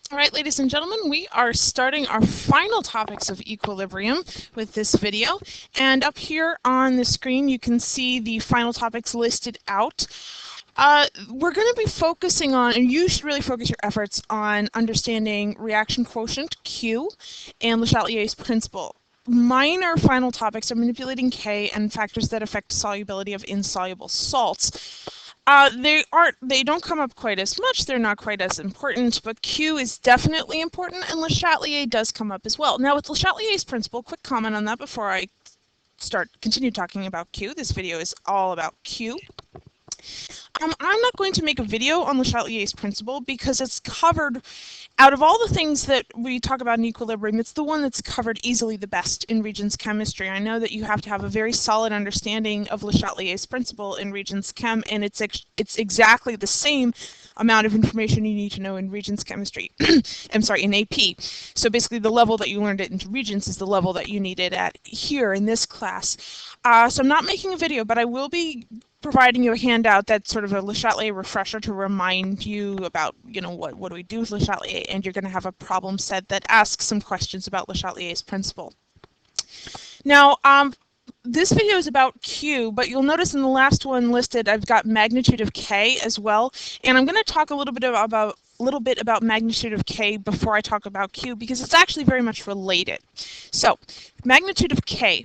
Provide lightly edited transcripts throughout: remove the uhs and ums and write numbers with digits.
All right, ladies and gentlemen, we are starting our final topics of equilibrium with this video. And up here on the screen, you can see the final topics listed out. We're going to be focusing on, and you should really focus your efforts on understanding reaction quotient, Q, and Le Chatelier's principle. Minor final topics are manipulating K and factors that affect solubility of insoluble salts. They don't come up quite as much, they're not quite as important, but Q is definitely important, and Le Chatelier does come up as well. Now with Le Chatelier's principle, quick comment on that before I continue talking about Q. This video is all about Q. I'm not going to make a video on Le Chatelier's principle because it's covered, out of all the things that we talk about in equilibrium, it's the one that's covered easily the best in Regents chemistry. I know that you have to have a very solid understanding of Le Chatelier's principle in Regents Chem, and it's exactly the same amount of information you need to know in Regents chemistry. I'm sorry, in AP. So basically the level that you learned it into Regents is the level that you needed at here in this class. So I'm not making a video, but I will be providing you a handout that's sort of a Le Chatelier refresher to remind you about, what do we do with Le Chatelier, and you're going to have a problem set that asks some questions about Le Chatelier's principle. Now, this video is about Q, but you'll notice in the last one listed I've got magnitude of K as well, and I'm going to talk a little bit about magnitude of K before I talk about Q because it's actually very much related. So, magnitude of K.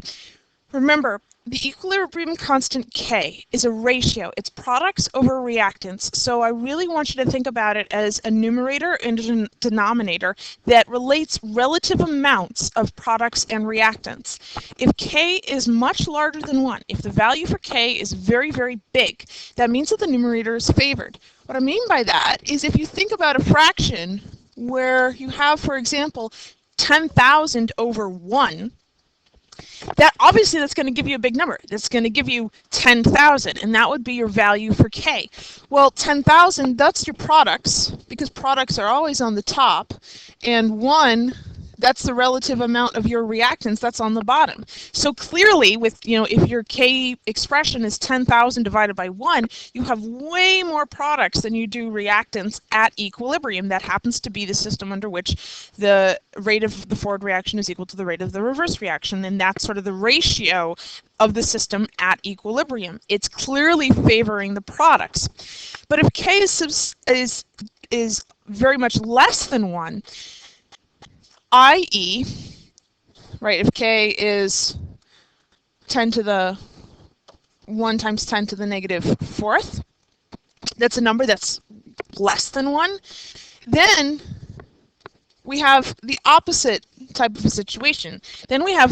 Remember, the equilibrium constant K is a ratio. It's products over reactants. So I really want you to think about it as a numerator and a denominator that relates relative amounts of products and reactants. If K is much larger than 1, if the value for K is very, very big, that means that the numerator is favored. What I mean by that is if you think about a fraction where you have, for example, 10,000 over 1, obviously that's going to give you a big number. That's going to give you 10,000, and that would be your value for K. Well, 10,000, that's your products, because products are always on the top, and 1, that's the relative amount of your reactants, that's on the bottom. So clearly, if your K expression is 10,000 divided by 1, you have way more products than you do reactants at equilibrium. That happens to be the system under which the rate of the forward reaction is equal to the rate of the reverse reaction, and that's sort of the ratio of the system at equilibrium. It's clearly favoring the products. But if K is very much less than 1, i.e., right, if K is 10 to the 1 times 10 to the negative 4th, that's a number that's less than 1, then we have the opposite type of a situation. Then we have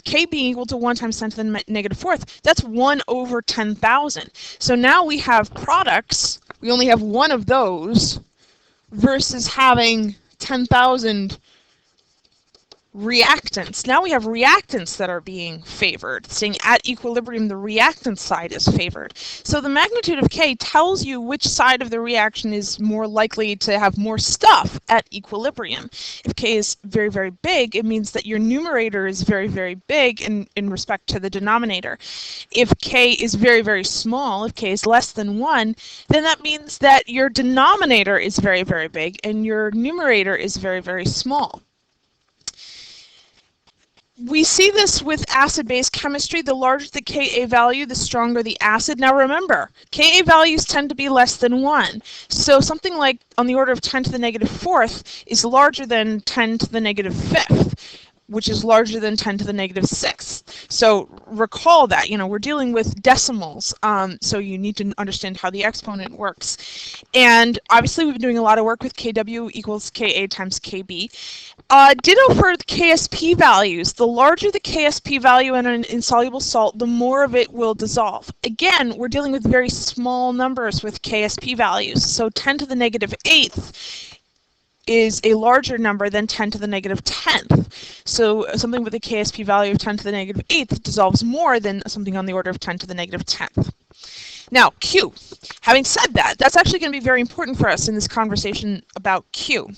K being equal to 1 times 10 to the negative 4th, that's 1 over 10,000. So now we have products, we only have one of those, versus having 10,000 reactants. Now we have reactants that are being favored, saying at equilibrium the reactant side is favored. So the magnitude of K tells you which side of the reaction is more likely to have more stuff at equilibrium. If K is very, very big, it means that your numerator is very, very big in respect to the denominator. If K is very, very small, if K is less than 1, then that means that your denominator is very, very big and your numerator is very, very small. We see this with acid-base chemistry. The larger the Ka value, the stronger the acid. Now remember, Ka values tend to be less than 1. So something like on the order of 10 to the negative 4th is larger than 10 to the negative 5th, which is larger than 10 to the negative 6th. So recall that, we're dealing with decimals, so you need to understand how the exponent works. And obviously we've been doing a lot of work with Kw equals Ka times Kb. Ditto for the KSP values. The larger the KSP value in an insoluble salt, the more of it will dissolve. Again, we're dealing with very small numbers with KSP values. So 10 to the negative 8th is a larger number than 10 to the negative 10th. So something with a KSP value of 10 to the negative 8th dissolves more than something on the order of 10 to the negative 10th. Now, Q. Having said that, that's actually going to be very important for us in this conversation about Q.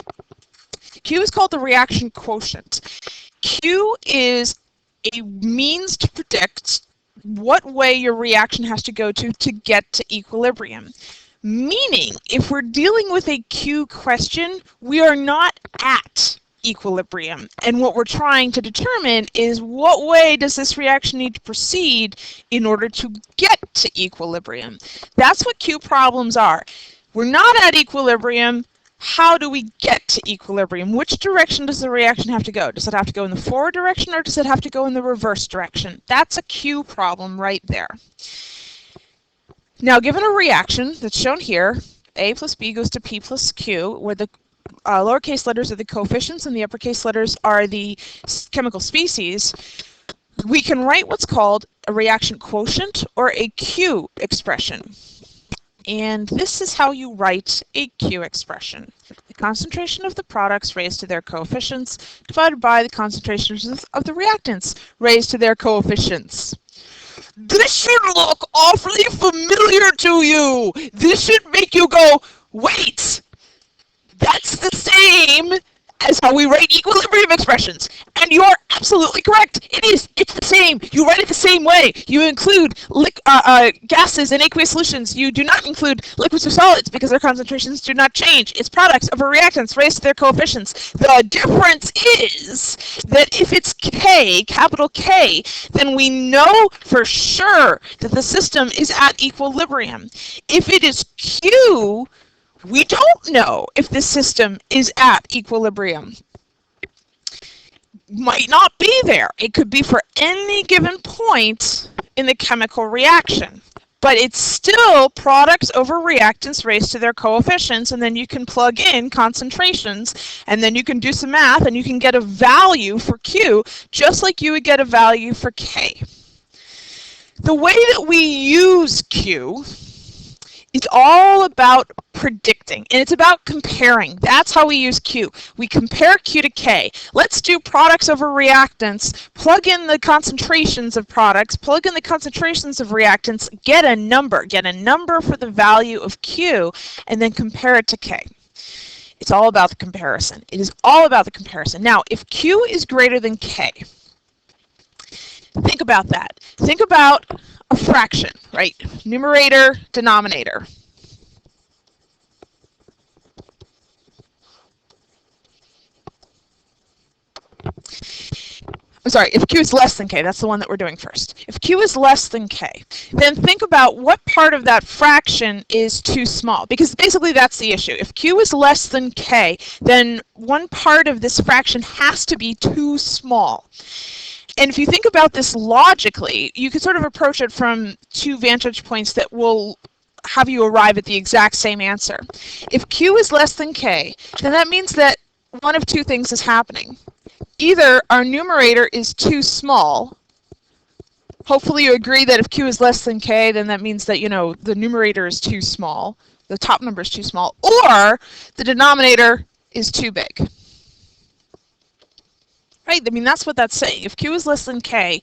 Q is called the reaction quotient. Q is a means to predict what way your reaction has to go to get to equilibrium. Meaning, if we're dealing with a Q question, we are not at equilibrium. And what we're trying to determine is what way does this reaction need to proceed in order to get to equilibrium. That's what Q problems are. We're not at equilibrium. How do we get to equilibrium? Which direction does the reaction have to go? Does it have to go in the forward direction or does it have to go in the reverse direction? That's a Q problem right there. Now, given a reaction that's shown here, A plus B goes to P plus Q, where the lowercase letters are the coefficients and the uppercase letters are the chemical species, we can write what's called a reaction quotient or a Q expression. And this is how you write a Q expression. The concentration of the products raised to their coefficients divided by the concentrations of the reactants raised to their coefficients. This should look awfully familiar to you. This should make you go, wait, that's the same as how we write equilibrium expressions. And you're absolutely correct. It is. It's the same. You write it the same way. You include gases in aqueous solutions. You do not include liquids or solids because their concentrations do not change. It's products over reactants raised to their coefficients. The difference is that if it's K, capital K, then we know for sure that the system is at equilibrium. If it is Q, we don't know if the system is at equilibrium. Might not be there. It could be for any given point in the chemical reaction. But it's still products over reactants raised to their coefficients, and then you can plug in concentrations, and then you can do some math, and you can get a value for Q, just like you would get a value for K. The way that we use Q, it's all about predicting, and it's about comparing. That's how we use Q. We compare Q to K. Let's do products over reactants, plug in the concentrations of products, plug in the concentrations of reactants, get a number for the value of Q, and then compare it to K. It's all about the comparison. It is all about the comparison. Now, if Q is greater than K, think about that. Think about a fraction, right? Numerator, denominator. I'm sorry, if Q is less than K, that's the one that we're doing first. If Q is less than K, then think about what part of that fraction is too small, because basically that's the issue. If Q is less than K, then one part of this fraction has to be too small. And if you think about this logically, you can sort of approach it from two vantage points that will have you arrive at the exact same answer. If Q is less than K, then that means that one of two things is happening. Either our numerator is too small. Hopefully you agree that if Q is less than K, then that means that, the numerator is too small, the top number is too small, or the denominator is too big. Right? I mean, that's what that's saying. If Q is less than K,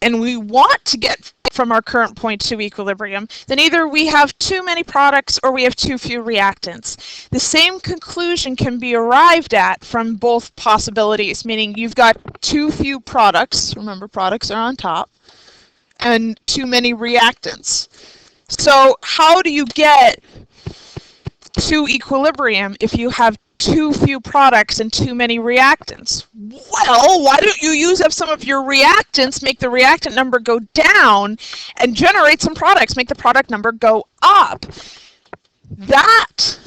and we want to get from our current point to equilibrium, then either we have too many products or we have too few reactants. The same conclusion can be arrived at from both possibilities, meaning you've got too few products, remember products are on top, and too many reactants. So how do you get to equilibrium if you have too few products and too many reactants? Well, why don't you use up some of your reactants, make the reactant number go down, and generate some products, make the product number go up. That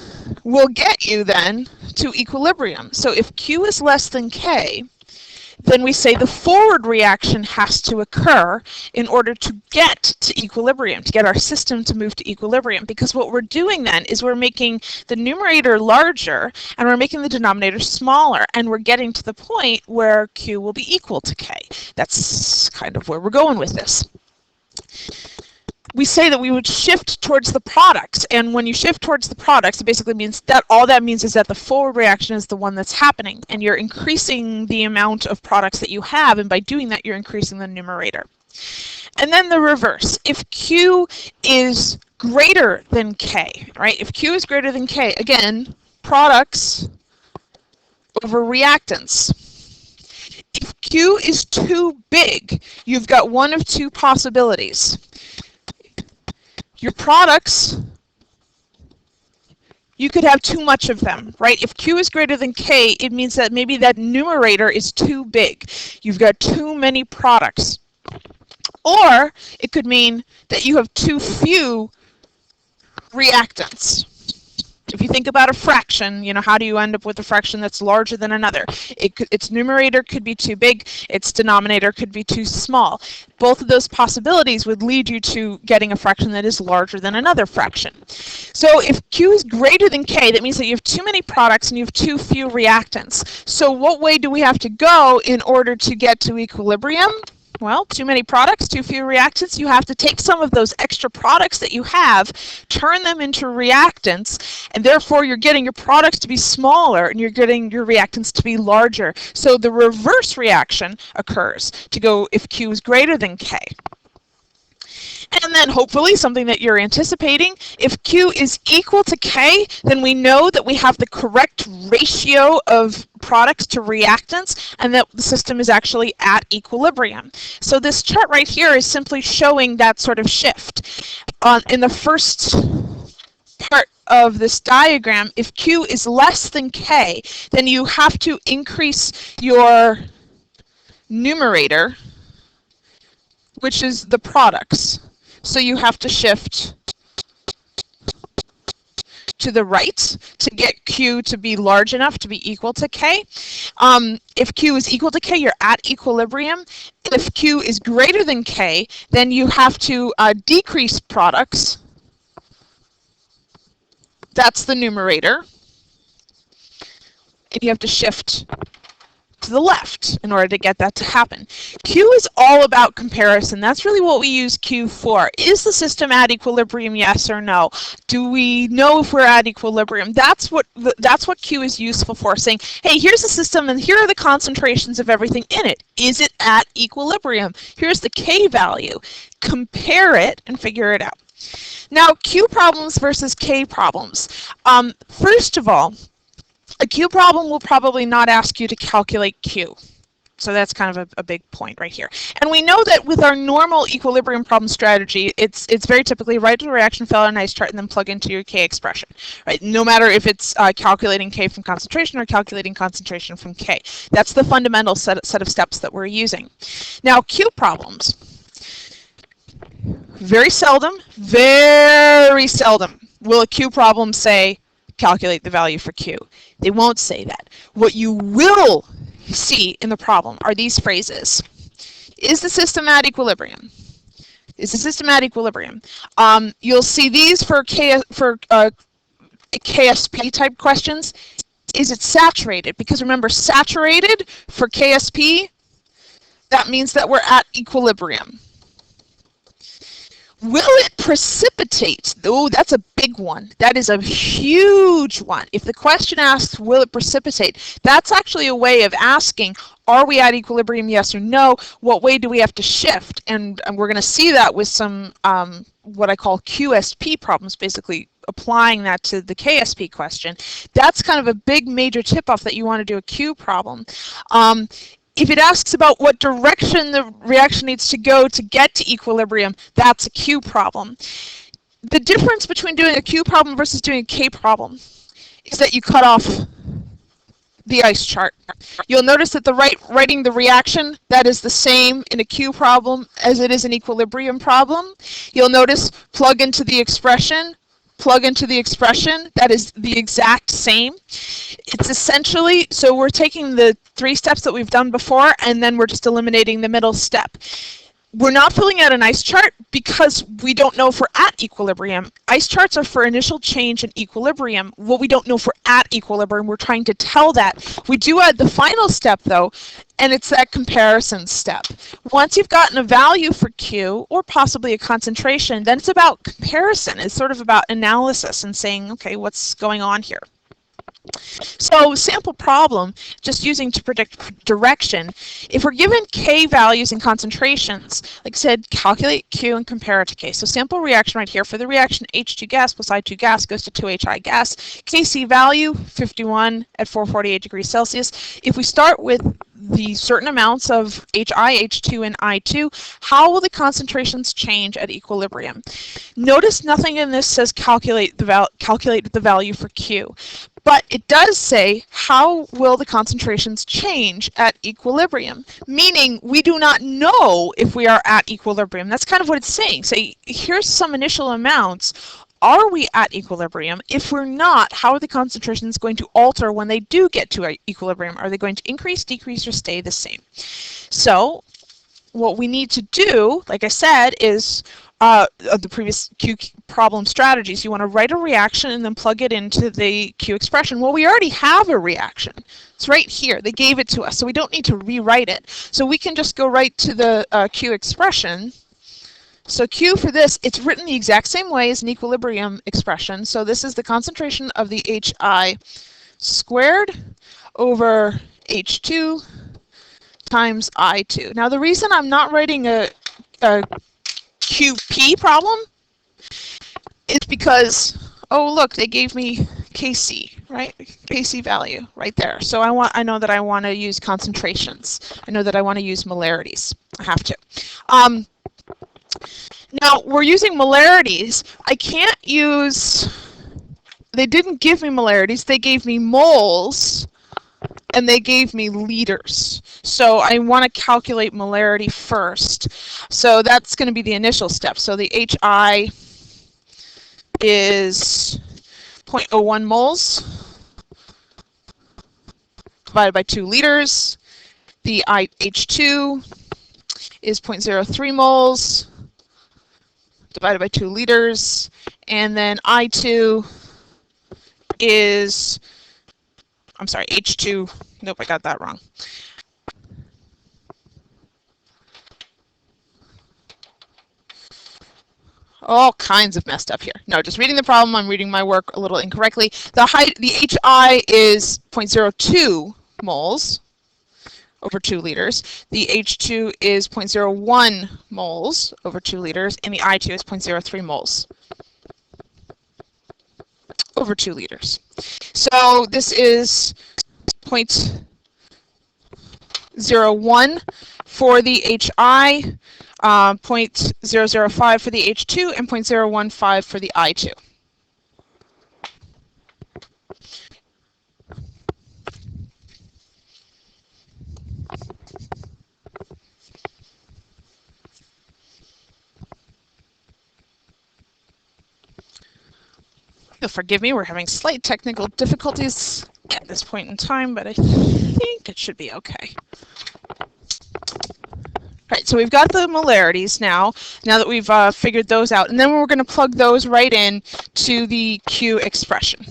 will get you then to equilibrium. So if Q is less than K, then we say the forward reaction has to occur in order to get to equilibrium, to get our system to move to equilibrium. Because what we're doing then is we're making the numerator larger and we're making the denominator smaller, and we're getting to the point where Q will be equal to K. That's kind of where we're going with this. We say that we would shift towards the products, and when you shift towards the products, it basically means that all that means is that the forward reaction is the one that's happening, and you're increasing the amount of products that you have, and by doing that, you're increasing the numerator. And then the reverse. If Q is greater than K, right? If Q is greater than K, again, products over reactants. If Q is too big, you've got one of two possibilities. Your products you could have too much of them, right? If Q is greater than K, it means that maybe that numerator is too big. You've got too many products. Or it could mean that you have too few reactants. If you think about a fraction, you know, how do you end up with a fraction that's larger than another? Its numerator could be too big, its denominator could be too small. Both of those possibilities would lead you to getting a fraction that is larger than another fraction. So if Q is greater than K, that means that you have too many products and you have too few reactants. So what way do we have to go in order to get to equilibrium? Well, too many products, too few reactants. You have to take some of those extra products that you have, turn them into reactants, and therefore you're getting your products to be smaller and you're getting your reactants to be larger. So the reverse reaction occurs to go if Q is greater than K. And then hopefully something that you're anticipating, if Q is equal to K, then we know that we have the correct ratio of products to reactants and that the system is actually at equilibrium. So this chart right here is simply showing that sort of shift. In the first part of this diagram, if Q is less than K, then you have to increase your numerator, which is the products. So you have to shift to the right to get Q to be large enough to be equal to K. If Q is equal to K, you're at equilibrium. If Q is greater than K, then you have to decrease products. That's the numerator. And you have to shift to the left in order to get that to happen. Q is all about comparison. That's really what we use Q for. Is the system at equilibrium, yes or no? Do we know if we're at equilibrium? That's what Q is useful for, saying, hey, here's the system and here are the concentrations of everything in it. Is it at equilibrium? Here's the K value. Compare it and figure it out. Now, Q problems versus K problems. First of all, a Q problem will probably not ask you to calculate Q. So that's kind of a big point right here. And we know that with our normal equilibrium problem strategy, it's very typically write the reaction failure on an ice chart and then plug into your K expression, right? No matter if it's calculating K from concentration or calculating concentration from K. That's the fundamental set of steps that we're using. Now, Q problems. Very seldom will a Q problem say, calculate the value for Q. They won't say that. What you will see in the problem are these phrases. Is the system at equilibrium? Is the system at equilibrium? You'll see these for KSP type questions. Is it saturated? Because remember, saturated for KSP, that means that we're at equilibrium. Will it precipitate? Oh, that's a big one. That is a huge one. If the question asks, will it precipitate? That's actually a way of asking, are we at equilibrium, yes or no? What way do we have to shift? And we're going to see that with some what I call QSP problems, basically applying that to the KSP question. That's kind of a big major tip-off that you want to do a Q problem. If it asks about what direction the reaction needs to go to get to equilibrium, that's a Q problem. The difference between doing a Q problem versus doing a K problem is that you cut off the ice chart. You'll notice that writing the reaction, that is the same in a Q problem as it is an equilibrium problem. You'll notice plug into the expression, that is the exact same. It's essentially, so we're taking the 3 steps that we've done before and then we're just eliminating the middle step. We're not filling out an ice chart because we don't know if we're at equilibrium. Ice charts are for initial change in equilibrium. Well, we don't know if we're at equilibrium. We're trying to tell that. We do add the final step though, and it's that comparison step. Once you've gotten a value for Q, or possibly a concentration, then it's about comparison. It's sort of about analysis and saying, okay, what's going on here? So sample problem, just using to predict direction. If we're given K values and concentrations, like I said, calculate Q and compare it to K. So sample reaction right here, for the reaction H2 gas plus I2 gas goes to 2HI gas. Kc value, 51 at 448 degrees Celsius. If we start with the certain amounts of HI, H2, and I2, how will the concentrations change at equilibrium? Notice nothing in this says calculate the value for Q, but it does say how will the concentrations change at equilibrium, meaning we do not know if we are at equilibrium. That's kind of what it's saying. Say, here's some initial amounts. Are we at equilibrium? If we're not, how are the concentrations going to alter when they do get to equilibrium? Are they going to increase, decrease, or stay the same? So what we need to do, like I said, is the previous Q problem strategies. You want to write a reaction and then plug it into the Q expression. Well, we already have a reaction. It's right here. They gave it to us, so we don't need to rewrite it. So we can just go right to the Q expression. So Q for this, it's written the exact same way as an equilibrium expression. So this is the concentration of the HI squared over H2 times I2. Now the reason I'm not writing a QP problem is because, oh look, they gave me Kc, right? Kc value right there. So I know that I want to use concentrations. I know that I want to use molarities. I have to. Now, we're using molarities. I can't use, they didn't give me molarities, they gave me moles, and they gave me liters. So I want to calculate molarity first. So that's going to be the initial step. So the HI is 0.01 moles divided by 2 liters. The H2 is 0.03 moles divided by 2 liters, and then I2 is, I'm sorry, H2, nope, I got that wrong. All kinds of messed up here. No, just reading the problem, I'm reading my work a little incorrectly. The HI is 0.02 moles over 2 liters. The H2 is 0.01 moles over 2 liters, and the I2 is 0.03 moles over 2 liters. So this is 0.01 for the HI, 0.005 for the H2, and 0.015 for the I2. You'll forgive me, we're having slight technical difficulties at this point in time, but I think it should be okay. Right, so we've got the molarities now that we've figured those out, and then we're going to plug those right in to the Q expression.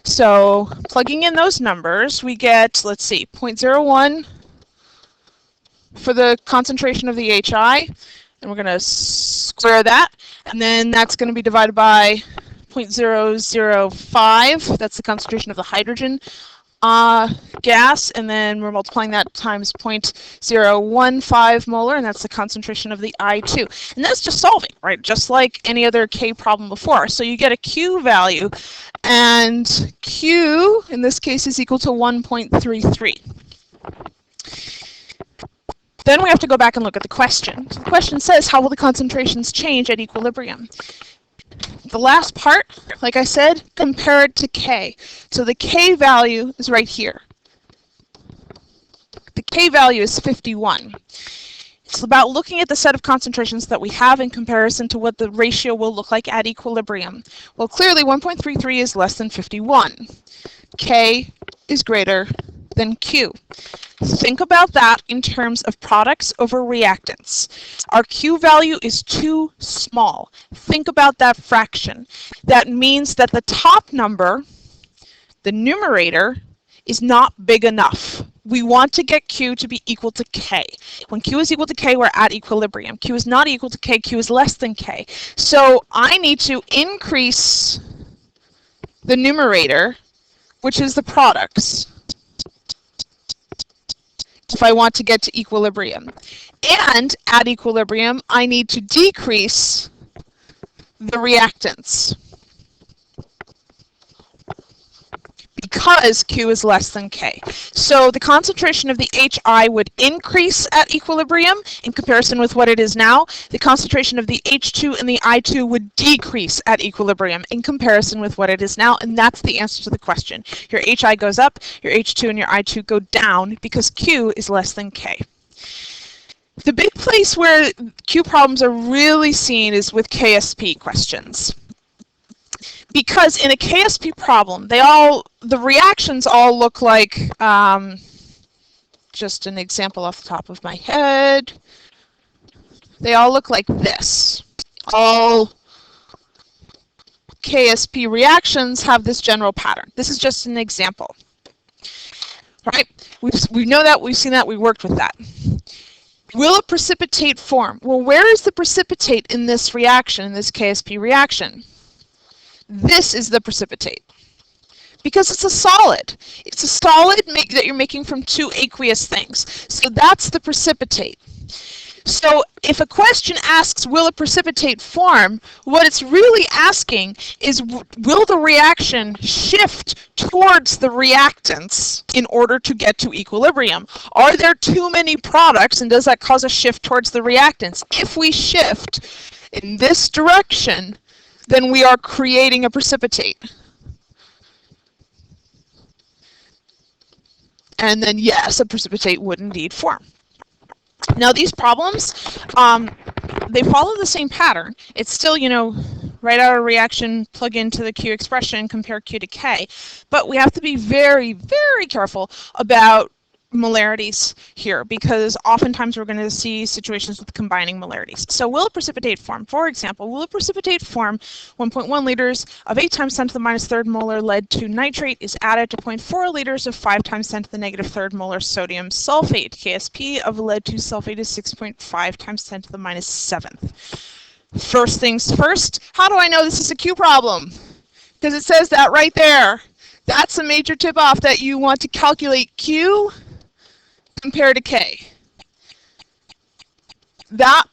So plugging in those numbers, we get, let's see, 0.01 for the concentration of the HI, and we're going to square that, and then that's going to be divided by 0.005, that's the concentration of the hydrogen gas, and then we're multiplying that times 0.015 molar, and that's the concentration of the I2. And that's just solving, right? Just like any other K problem before. So you get a Q value, and Q, in this case, is equal to 1.33. Then we have to go back and look at the question. So the question says, how will the concentrations change at equilibrium? The last part, like I said, compare it to K. So the K value is right here. The K value is 51. It's about looking at the set of concentrations that we have in comparison to what the ratio will look like at equilibrium. Well, clearly 1.33 is less than 51. K is greater than Q. Think about that in terms of products over reactants. Our Q value is too small. Think about that fraction. That means that the top number, the numerator, is not big enough. We want to get Q to be equal to K. When Q is equal to K, we're at equilibrium. Q is not equal to K, Q is less than K. So I need to increase the numerator, which is the products, if I want to get to equilibrium. And at equilibrium, I need to decrease the reactants, because because Q is less than K. So the concentration of the HI would increase at equilibrium in comparison with what it is now. The concentration of the H2 and the I2 would decrease at equilibrium in comparison with what it is now, and that's the answer to the question. Your HI goes up, your H2 and your I2 go down because Q is less than K. The big place where Q problems are really seen is with KSP questions. Because in a KSP problem, the reactions all look like, just an example off the top of my head, they all look like this. All KSP reactions have this general pattern. This is just an example. Right? We know that, we've seen that, we worked with that. Will a precipitate form? Well, where is the precipitate in this reaction, in this KSP reaction? This is the precipitate. Because it's a solid. It's a solid that you're making from two aqueous things. So that's the precipitate. So if a question asks, will a precipitate form, what it's really asking is, will the reaction shift towards the reactants in order to get to equilibrium? Are there too many products, and does that cause a shift towards the reactants? If we shift in this direction, then we are creating a precipitate. And then yes, a precipitate would indeed form. Now these problems, they follow the same pattern. It's still, write out a reaction, plug into the Q expression, compare Q to K. But we have to be very, very careful about molarities here, because oftentimes we're going to see situations with combining molarities. So will a precipitate form? For example, will a precipitate form 1.1 liters of 8 times 10 to the minus third molar lead 2 nitrate is added to 0.4 liters of 5 times 10 to the negative third molar sodium sulfate. KSP of lead 2 sulfate is 6.5 times 10 to the minus 7th. First things first, how do I know this is a Q problem? Because it says that right there. That's a major tip-off that you want to calculate Q compared to K. That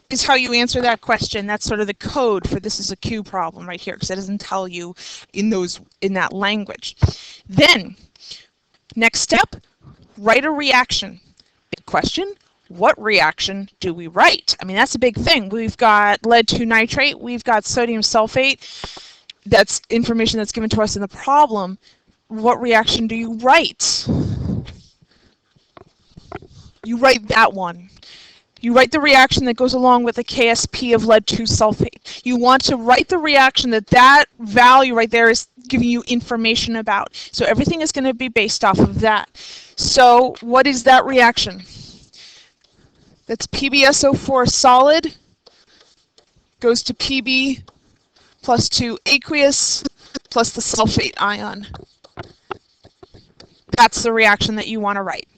is how you answer that question. That's sort of the code for this is a Q problem right here, because it doesn't tell you in that language. Then, next step, write a reaction. Big question, what reaction do we write? I mean, that's a big thing. We've got lead 2 nitrate, we've got sodium sulfate. That's information that's given to us in the problem. What reaction do you write? You write that one. You write the reaction that goes along with the KSP of lead 2 sulfate. You want to write the reaction that value right there is giving you information about. So everything is going to be based off of that. So what is that reaction? That's PbSO4 solid goes to Pb plus 2 aqueous plus the sulfate ion. That's the reaction that you want to write.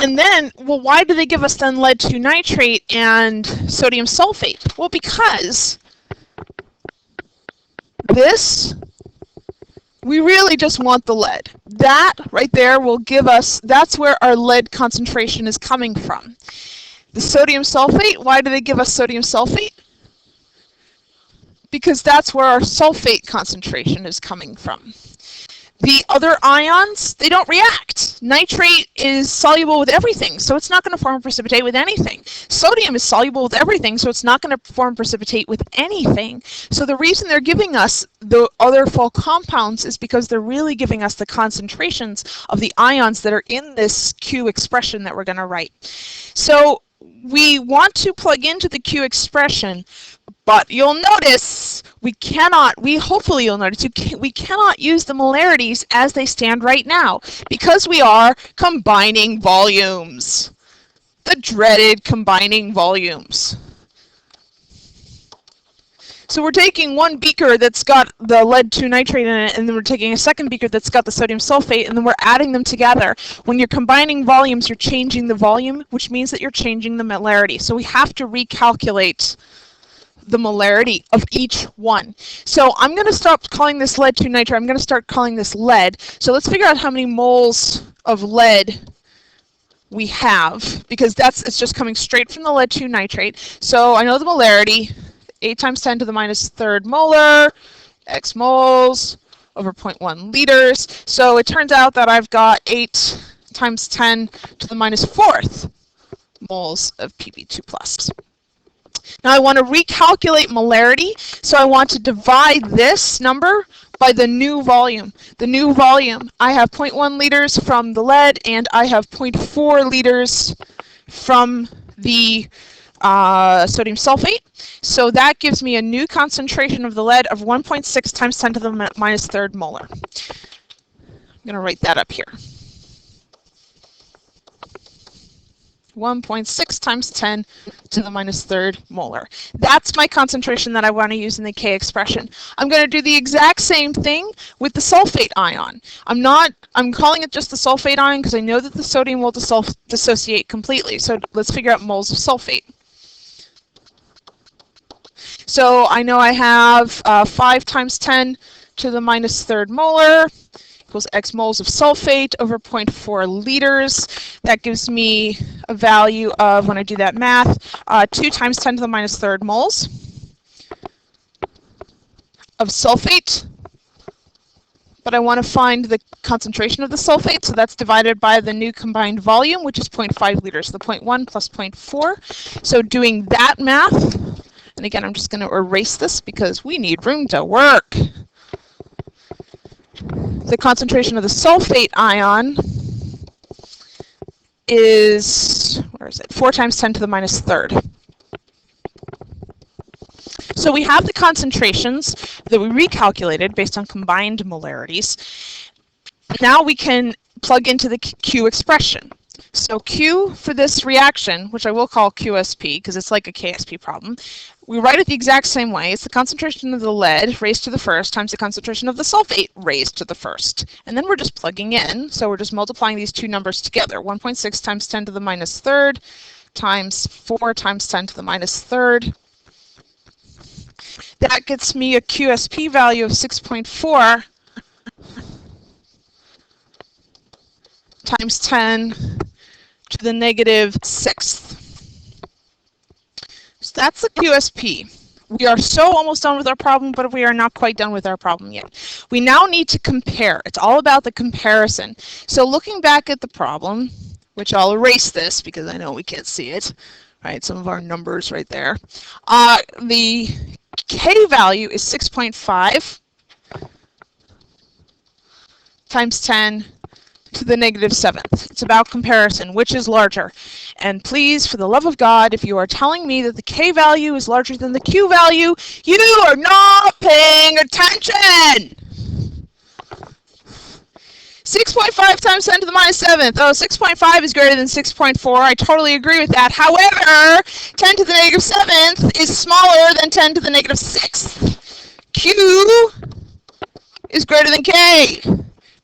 And then, well, why do they give us then lead 2 nitrate and sodium sulfate? Well, because this, we really just want the lead. That right there will give us, that's where our lead concentration is coming from. The sodium sulfate, why do they give us sodium sulfate? Because that's where our sulfate concentration is coming from. The other ions, they don't react. Nitrate is soluble with everything, so it's not going to form a precipitate with anything. Sodium is soluble with everything, so it's not going to form precipitate with anything. So the reason they're giving us the other full compounds is because they're really giving us the concentrations of the ions that are in this Q expression that we're going to write. So we want to plug into the Q expression, but you'll notice hopefully you'll notice, we cannot use the molarities as they stand right now because we are combining volumes. The dreaded combining volumes. So we're taking one beaker that's got the lead 2 nitrate in it, and then we're taking a second beaker that's got the sodium sulfate, and then we're adding them together. When you're combining volumes, you're changing the volume, which means that you're changing the molarity. So we have to recalculate the molarity of each one. So I'm going to stop calling this lead 2 nitrate. I'm going to start calling this lead. So let's figure out how many moles of lead we have, because it's just coming straight from the lead 2 nitrate. So I know the molarity, 8 times 10 to the minus third molar, x moles, over 0.1 liters. So it turns out that I've got 8 times 10 to the minus 4th moles of Pb2+. Now I want to recalculate molarity, so I want to divide this number by the new volume. The new volume, I have 0.1 liters from the lead, and I have 0.4 liters from the sodium sulfate. So that gives me a new concentration of the lead of 1.6 times 10 to the minus 3rd molar. I'm going to write that up here. 1.6 times 10 to the minus 3rd molar. That's my concentration that I want to use in the K expression. I'm going to do the exact same thing with the sulfate ion. I'm calling it just the sulfate ion because I know that the sodium will dissociate completely. So let's figure out moles of sulfate. So I know I have 5 times 10 to the minus 3rd molar equals X moles of sulfate over 0.4 liters. That gives me a value of, when I do that math, 2 times 10 to the minus 3rd moles of sulfate. But I want to find the concentration of the sulfate, so that's divided by the new combined volume, which is 0.5 liters, the 0.1 plus 0.4. So doing that math, and again, I'm just going to erase this because we need room to work. The concentration of the sulfate ion is, where is it? 4 times 10 to the minus 3rd. So we have the concentrations that we recalculated based on combined molarities. Now we can plug into the Q expression. So Q for this reaction, which I will call QSP because it's like a KSP problem, we write it the exact same way. It's the concentration of the lead raised to the first times the concentration of the sulfate raised to the first. And then we're just plugging in. So we're just multiplying these two numbers together. 1.6 times 10 to the minus 3rd times 4 times 10 to the minus 3rd. That gets me a QSP value of 6.4 times 10 to the negative 6th. So that's the QSP. We are so almost done with our problem, but we are not quite done with our problem yet. We now need to compare. It's all about the comparison. So looking back at the problem, which I'll erase this because I know we can't see it, right? Some of our numbers right there. The K value is 6.5 times 10 to the negative 7th. It's about comparison. Which is larger? And please, for the love of God, if you are telling me that the K value is larger than the Q value, you are not paying attention! 6.5 times 10 to the minus 7th. Oh, 6.5 is greater than 6.4. I totally agree with that. However, 10 to the negative 7th is smaller than 10 to the negative 6th. Q is greater than K.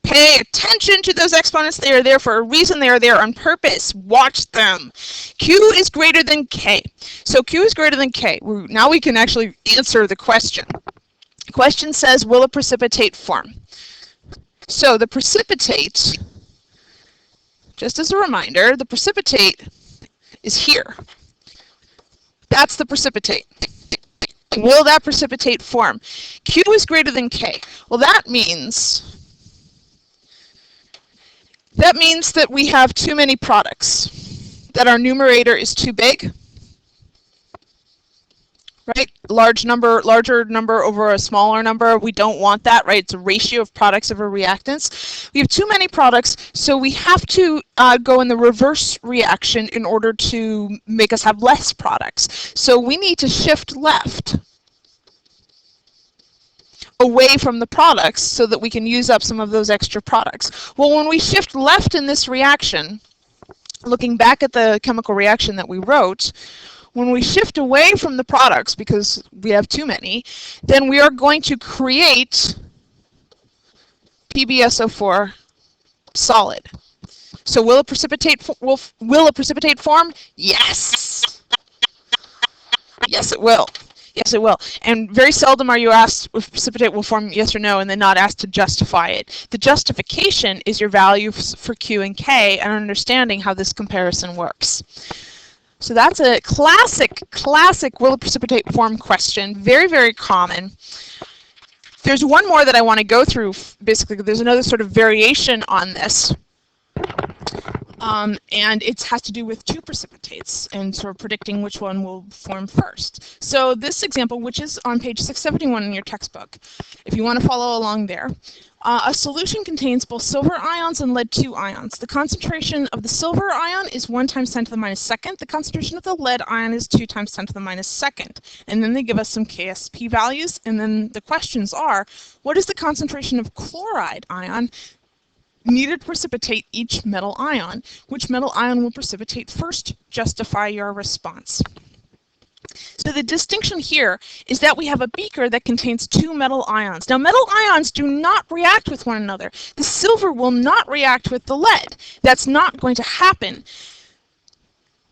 Pay attention to those exponents. They are there for a reason. They are there on purpose. Watch them. Q is greater than K. So Q is greater than K. Now we can actually answer the question. The question says, will a precipitate form? So the precipitate, just as a reminder, the precipitate is here. That's the precipitate. Will that precipitate form? Q is greater than K. Well, that means that we have too many products, that our numerator is too big, right? Larger number over a smaller number. We don't want that, right? It's a ratio of products of a reactants. We have too many products, so we have to go in the reverse reaction in order to make us have less products. So we need to shift left away from the products so that we can use up some of those extra products. Well, when we shift left in this reaction, looking back at the chemical reaction that we wrote, when we shift away from the products because we have too many, then we are going to create PbSO4 solid. So will a precipitate form? Yes. Yes, it will. Yes, it will. And very seldom are you asked if precipitate will form yes or no and then not asked to justify it. The justification is your value for Q and K and understanding how this comparison works. So that's a classic will a precipitate form question. Very, very common. There's one more that I want to go through. Basically, there's another sort of variation on this. And it has to do with two precipitates and sort of predicting which one will form first. So this example, which is on page 671 in your textbook, if you want to follow along there, a solution contains both silver ions and lead 2 ions. The concentration of the silver ion is 1 times 10 to the minus second. The concentration of the lead ion is 2 times 10 to the minus second. And then they give us some KSP values, and then the questions are, what is the concentration of chloride ion needed to precipitate each metal ion? Which metal ion will precipitate first? Justify your response. So the distinction here is that we have a beaker that contains 2 metal ions. Now, metal ions do not react with one another. The silver will not react with the lead. That's not going to happen.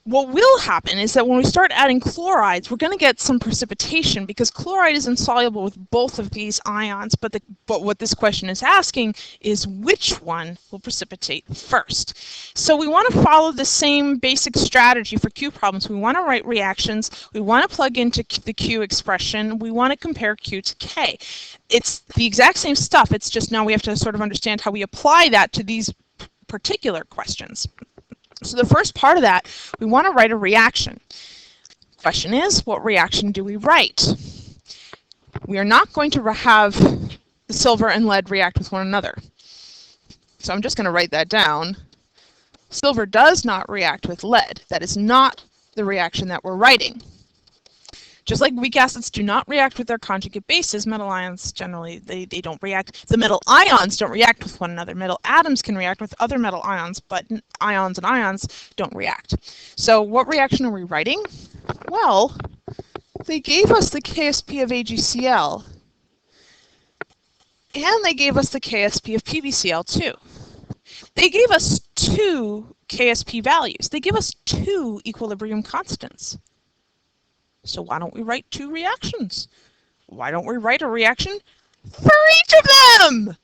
What will happen is that when we start adding chlorides, we're going to get some precipitation because chloride is insoluble with both of these ions, but what this question is asking is which one will precipitate first. So we want to follow the same basic strategy for Q problems. We want to write reactions, we want to plug into the Q expression, we want to compare Q to K. It's the exact same stuff, it's just now we have to sort of understand how we apply that to these particular questions. So the first part of that, we want to write a reaction. Question is, what reaction do we write? We are not going to have the silver and lead react with one another. So I'm just going to write that down. Silver does not react with lead. That is not the reaction that we're writing. Just like weak acids do not react with their conjugate bases, metal ions generally, they don't react. The metal ions don't react with one another. Metal atoms can react with other metal ions, but ions and ions don't react. So what reaction are we writing? Well, they gave us the KSP of AgCl, and they gave us the KSP of PbCl too. They gave us 2 KSP values. They give us 2 equilibrium constants. So why don't we write 2 reactions? Why don't we write a reaction for each of them?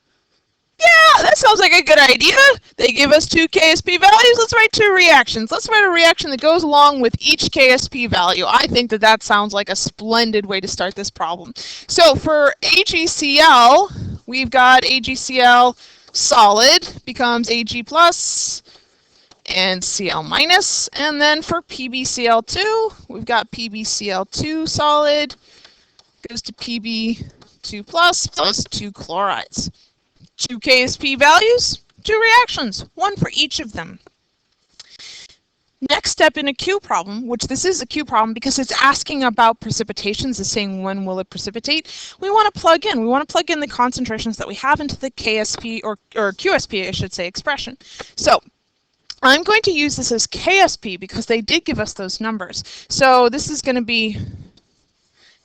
Yeah, that sounds like a good idea. They give us 2 KSP values. Let's write 2 reactions. Let's write a reaction that goes along with each KSP value. I think that sounds like a splendid way to start this problem. So for AgCl, we've got AgCl solid becomes Ag plus and Cl minus, and then for PbCl2, we've got PbCl2 solid goes to Pb2 plus 2 chlorides. 2 KSP values, 2 reactions, 1 for each of them. Next step in a Q problem, which this is a Q problem because it's asking about precipitations, it's saying when will it precipitate, we want to plug in. We want to plug in the concentrations that we have into the KSP, or QSP, I should say, expression. So I'm going to use this as KSP because they did give us those numbers. So this is going to be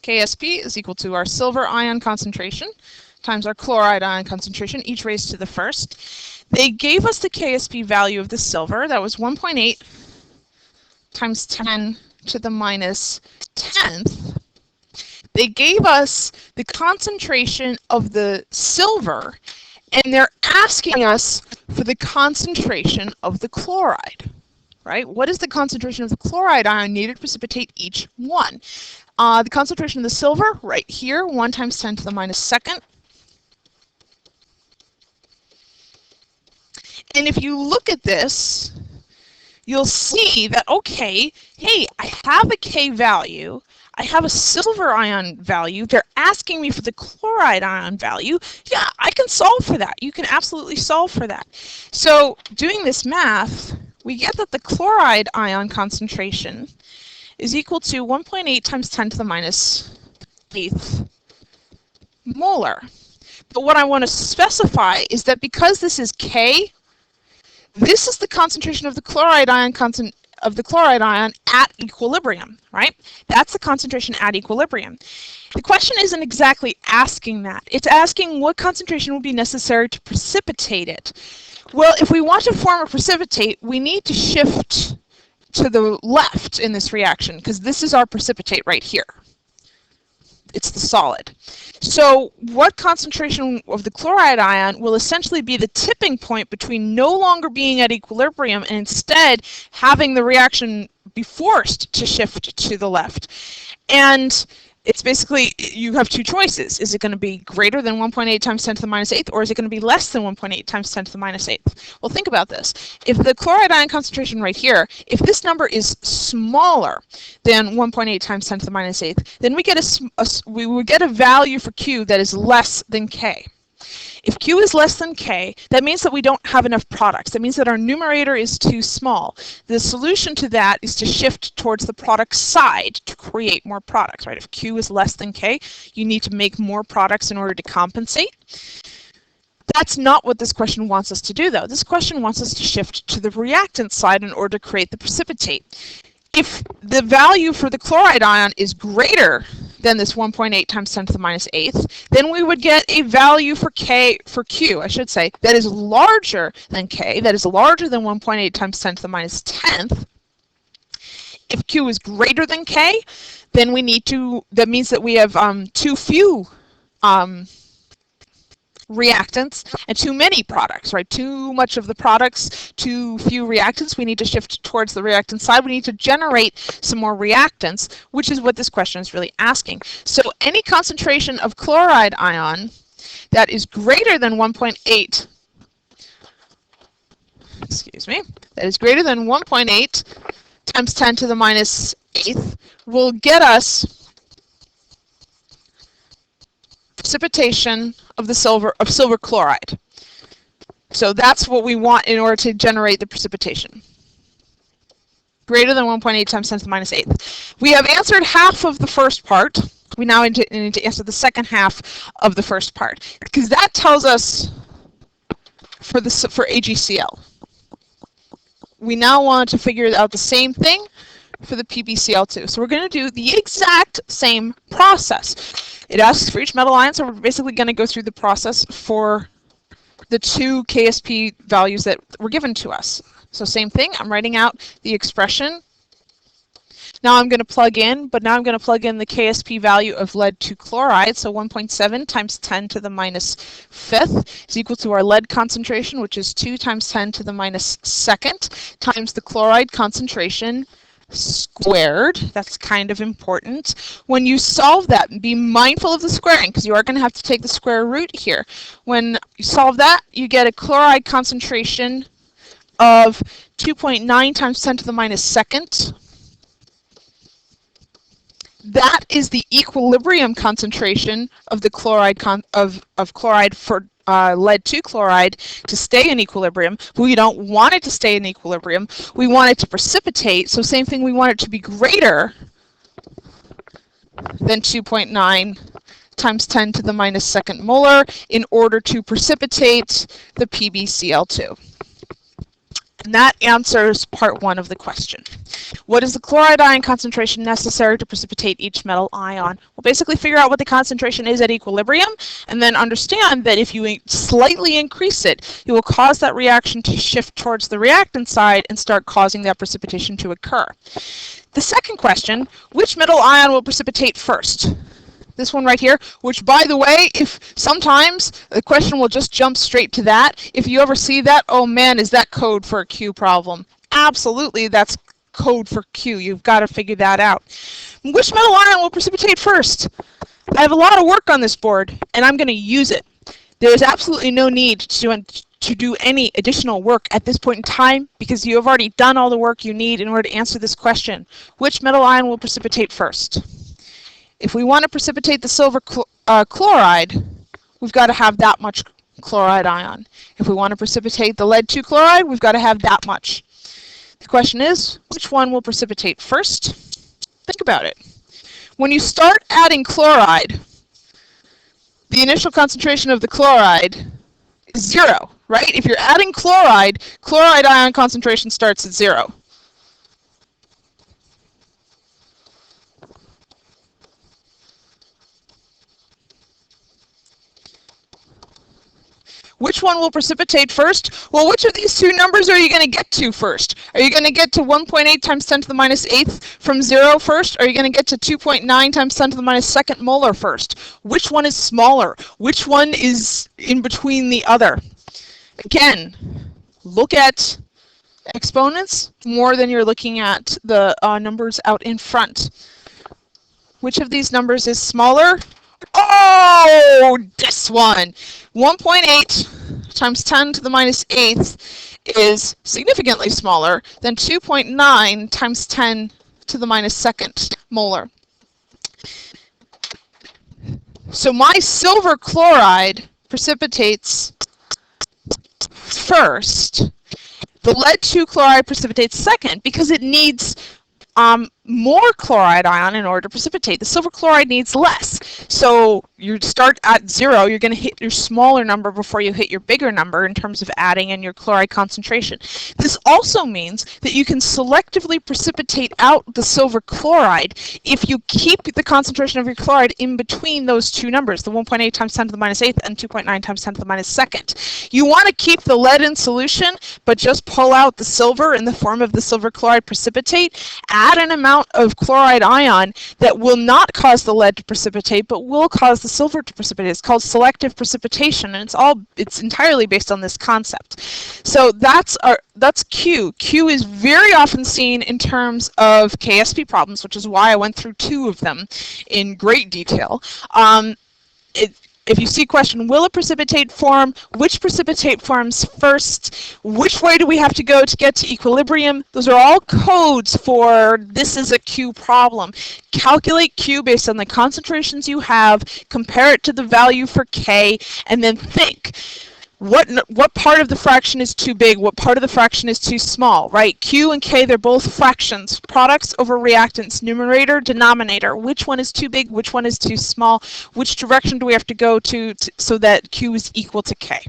KSP is equal to our silver ion concentration times our chloride ion concentration, each raised to the first. They gave us the KSP value of the silver. That was 1.8 times 10 to the minus 10th. They gave us the concentration of the silver, and they're asking us for the concentration of the chloride, right? What is the concentration of the chloride ion needed to precipitate each one? The concentration of the silver, right here, 1 times 10 to the minus second. And if you look at this, you'll see that, okay, hey, I have a K value, I have a silver ion value, they're asking me for the chloride ion value. Yeah, I can solve for that. You can absolutely solve for that. So doing this math, we get that the chloride ion concentration is equal to 1.8 times 10 to the minus 8th molar. But what I want to specify is that because this is K, this is the concentration of the chloride ion at equilibrium, right? That's the concentration at equilibrium. The question isn't exactly asking that. It's asking what concentration will be necessary to precipitate it. Well, if we want to form a precipitate, we need to shift to the left in this reaction, because this is our precipitate right here. It's the solid. So what concentration of the chloride ion will essentially be the tipping point between no longer being at equilibrium and instead having the reaction be forced to shift to the left. And it's basically, you have two choices. Is it going to be greater than 1.8 times 10 to the minus 8th, or is it going to be less than 1.8 times 10 to the minus 8th? Well, think about this. If the chloride ion concentration right here, if this number is smaller than 1.8 times 10 to the minus 8th, then we would get a value for Q that is less than K. If Q is less than K, that means that we don't have enough products. That means that our numerator is too small. The solution to that is to shift towards the product side to create more products, right? If Q is less than K, you need to make more products in order to compensate. That's not what this question wants us to do, though. This question wants us to shift to the reactant side in order to create the precipitate. If the value for the chloride ion is greater than this 1.8 times 10 to the minus 8th, then we would get a value for Q, I should say, that is larger than K, that is larger than 1.8 times 10 to the minus 10th. If Q is greater than K, then that means that we have too few reactants and too many products, right? Too much of the products, too few reactants. We need to shift towards the reactant side. We need to generate some more reactants, which is what this question is really asking. So any concentration of chloride ion that is greater than 1.8, that is greater than 1.8 times 10 to the minus 8th will get us precipitation of silver chloride. So that's what we want in order to generate the precipitation. Greater than 1.8 times 10 to the minus 8th. We have answered half of the first part. We now need to answer the second half of the first part, because that tells us for AgCl. We now want to figure out the same thing for the PbCl2. So we're going to do the exact same process. It asks for each metal ion, so we're basically going to go through the process for the two KSP values that were given to us. So same thing, I'm writing out the expression. Now I'm going to plug in, but now I'm going to plug in the KSP value of lead 2 chloride. So 1.7 times 10 to the minus 5th is equal to our lead concentration, which is 2 times 10 to the minus 2nd, times the chloride concentration squared. That's kind of important. When you solve that, be mindful of the squaring, because you are going to have to take the square root here. When you solve that, you get a chloride concentration of 2.9 times 10 to the minus 2nd. That is the equilibrium concentration of the chloride chloride for lead 2 chloride to stay in equilibrium. But we don't want it to stay in equilibrium. We want it to precipitate. So same thing, we want it to be greater than 2.9 times 10 to the minus 2nd molar in order to precipitate the PbCl2. And that answers part 1 of the question. What is the chloride ion concentration necessary to precipitate each metal ion? We'll basically figure out what the concentration is at equilibrium, and then understand that if you slightly increase it, you will cause that reaction to shift towards the reactant side and start causing that precipitation to occur. The second question, which metal ion will precipitate first? This one right here, which, by the way, if sometimes the question will just jump straight to that. If you ever see that, oh man, is that code for a Q problem? Absolutely, that's code for Q. You've got to figure that out. Which metal ion will precipitate first? I have a lot of work on this board, and I'm going to use it. There is absolutely no need to do any additional work at this point in time, because you have already done all the work you need in order to answer this question. Which metal ion will precipitate first? If we want to precipitate the silver chloride, we've got to have that much chloride ion. If we want to precipitate the lead 2 chloride, we've got to have that much. The question is, which one will precipitate first? Think about it. When you start adding chloride, the initial concentration of the chloride is 0, right? If you're adding chloride ion concentration starts at 0. Which one will precipitate first? Well, which of these two numbers are you going to get to first? Are you going to get to 1.8 times 10 to the minus 8th from 0 first? Or are you going to get to 2.9 times 10 to the minus 2nd molar first? Which one is smaller? Which one is in between the other? Again, look at exponents more than you're looking at the numbers out in front. Which of these numbers is smaller? Oh, this one. 1.8 times 10 to the minus 8th is significantly smaller than 2.9 times 10 to the minus 2nd molar. So my silver chloride precipitates first. The lead 2 chloride precipitates second because it needs more chloride ion in order to precipitate. The silver chloride needs less. So you start at 0, you're going to hit your smaller number before you hit your bigger number in terms of adding in your chloride concentration. This also means that you can selectively precipitate out the silver chloride if you keep the concentration of your chloride in between those two numbers, the 1.8 times 10 to the minus 8th and 2.9 times 10 to the minus 2nd. You want to keep the lead in solution, but just pull out the silver in the form of the silver chloride precipitate. Add an amount of chloride ion that will not cause the lead to precipitate, but will cause the silver to precipitate. It's called selective precipitation, and it's entirely based on this concept. So that's Q. Q is very often seen in terms of KSP problems, which is why I went through 2 of them in great detail. If you see question, will a precipitate form? Which precipitate forms first? Which way do we have to go to get to equilibrium? Those are all codes for this is a Q problem. Calculate Q based on the concentrations you have, compare it to the value for K, and then think. What part of the fraction is too big? What part of the fraction is too small, right? Q and K, they're both fractions. Products over reactants, numerator, denominator. Which one is too big? Which one is too small? Which direction do we have to go to so that Q is equal to K?